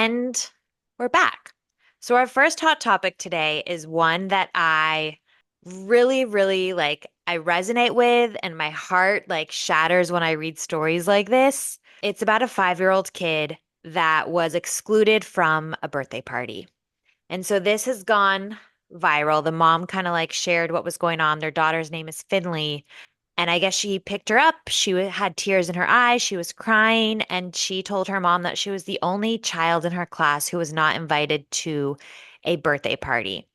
And we're back. So our first hot topic today is one that I really, really I resonate with, and my heart shatters when I read stories like this. It's about a 5-year-old kid that was excluded from a birthday party. And so this has gone viral. The mom kind of shared what was going on. Their daughter's name is Finley. And I guess she picked her up. Had tears in her eyes. She was crying. And she told her mom that she was the only child in her class who was not invited to a birthday party.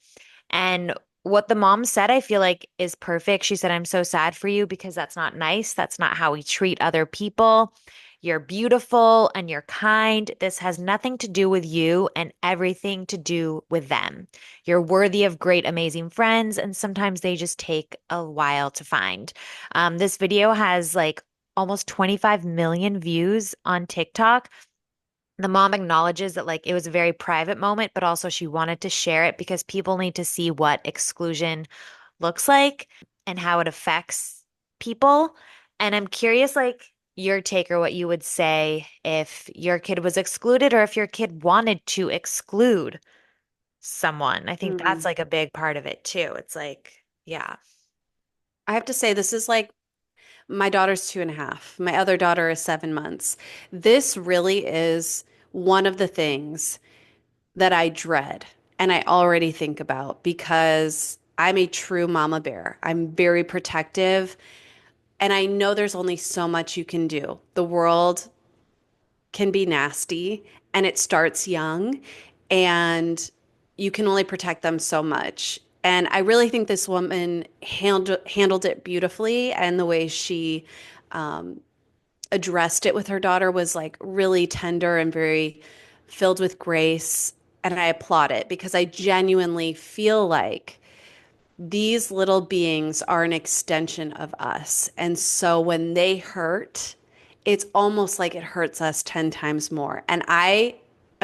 And what the mom said, I feel like is perfect. She said, I'm so sad for you because that's not nice. That's not how we treat other people. You're beautiful and you're kind. This has nothing to do with you and everything to do with them. You're worthy of great, amazing friends, and sometimes they just take a while to find. This video has almost 25 million views on TikTok. The mom acknowledges that it was a very private moment, but also she wanted to share it because people need to see what exclusion looks like and how it affects people. And I'm curious, your take or what you would say if your kid was excluded or if your kid wanted to exclude someone. I think that's Mm. a big part of it too. It's yeah. I have to say, this is like my daughter's 2.5. My other daughter is 7 months. This really is one of the things that I dread and I already think about because I'm a true mama bear. I'm very protective, and I know there's only so much you can do. The world can be nasty and it starts young, and you can only protect them so much. And I really think this woman handled it beautifully, and the way she um, addressed it with her daughter was like really tender and very filled with grace. And I applaud it because I genuinely feel like these little beings are an extension of us. And so when they hurt, it's almost like it hurts us 10 times more. And I'm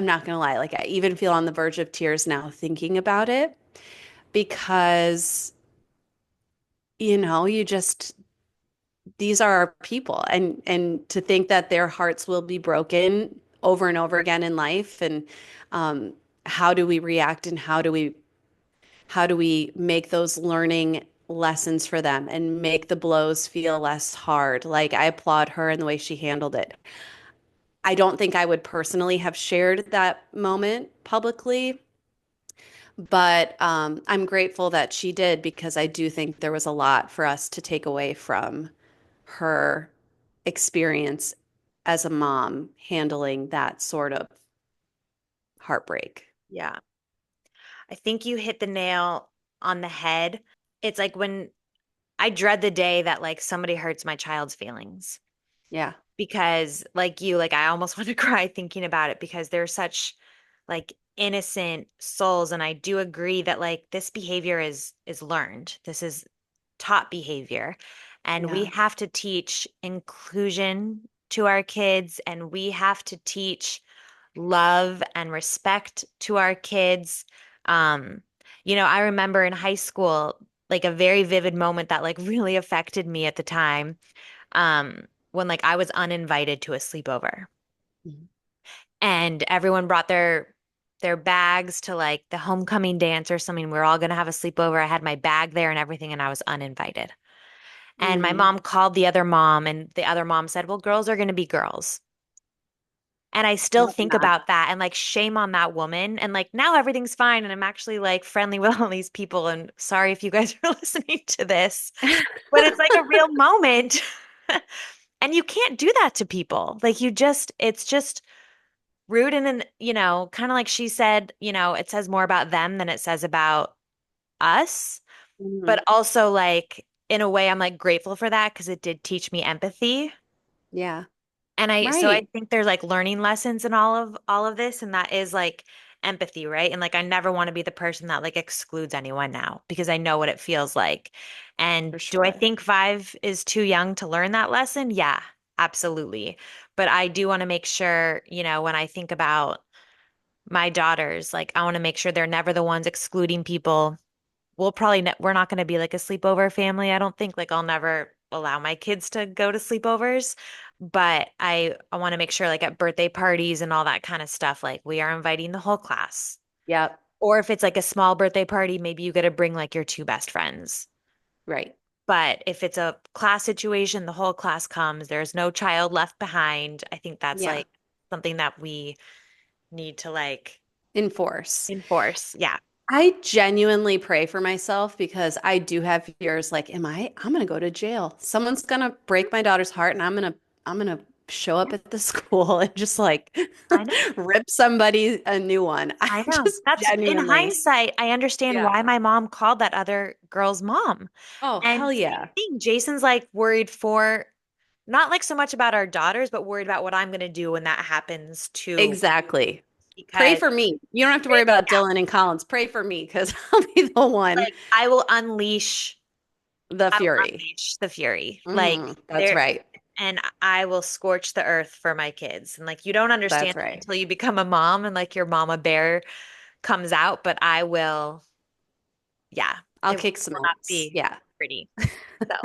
not going to lie, like I even feel on the verge of tears now thinking about it because, you just, these are our people, and to think that their hearts will be broken over and over again in life. And um, how do we react, and how do we make those learning lessons for them and make the blows feel less hard? Like, I applaud her and the way she handled it. I don't think I would personally have shared that moment publicly, but I'm grateful that she did because I do think there was a lot for us to take away from her experience as a mom handling that sort of heartbreak. Yeah. I think you hit the nail on the head. It's like when I dread the day that somebody hurts my child's feelings Yeah. because I almost want to cry thinking about it because they're such innocent souls. And I do agree that this behavior is learned. This is taught behavior. And we Yeah. have to teach inclusion to our kids, and we have to teach love and respect to our kids. Um, I remember in high school, a very vivid moment that really affected me at the time, when I was uninvited to a sleepover Mhm. and everyone brought their bags to the homecoming dance or something. We were all gonna have a sleepover. I had my bag there and everything, and I was uninvited. And my Mm. mom called the other mom, and the other mom said, "Well, girls are gonna be girls." And I still Love think that. about that and shame on that woman. And now everything's fine. And I'm actually friendly with all these people. And sorry if you guys are listening to this, but it's a real moment. And you can't do that to people. It's just rude. And then, kind of like she said, it says more about them than it says about us. Mhm. But also, in a way, I'm grateful for that because it did teach me empathy. Yeah. And I Right. think there's learning lessons in all of this, and that is empathy, right? And I never want to be the person that excludes anyone now because I know what it feels like. And For do I sure. think 5 is too young to learn that lesson? Yeah, absolutely. But I do want to make sure, when I think about my daughters, I want to make sure they're never the ones excluding people. We're not going to be a sleepover family. I don't think I'll never allow my kids to go to sleepovers, but I want to make sure like at birthday parties and all that kind of stuff, like we are inviting the whole class. Yep. Or if it's like a small birthday party, maybe you got to bring like your two best friends. Right. But if it's a class situation, the whole class comes, there's no child left behind. I think that's Yeah. like something that we need to like Enforce. enforce. Yeah. I genuinely pray for myself because I do have fears like, I'm gonna go to jail. Someone's gonna break my daughter's heart and I'm gonna show up at the school and just like I know. rip somebody a new one. I I know. just That's in genuinely, hindsight, I understand yeah. why my mom called that other girl's mom. Oh, And hell same yeah. thing, Jason's like worried for not like so much about our daughters, but worried about what I'm going to do when that happens too. Exactly. Pray Because for me. You don't have to worry about yeah, Dylan and Collins. Pray for me because I'll be the one, like the I will fury. unleash the fury. Like That's there, right. and I will scorch the earth for my kids. And like you don't understand That's it right. until you become a mom and like your mama bear comes out, but I will, yeah, I'll it kick will some not ass. be Yeah. pretty. So.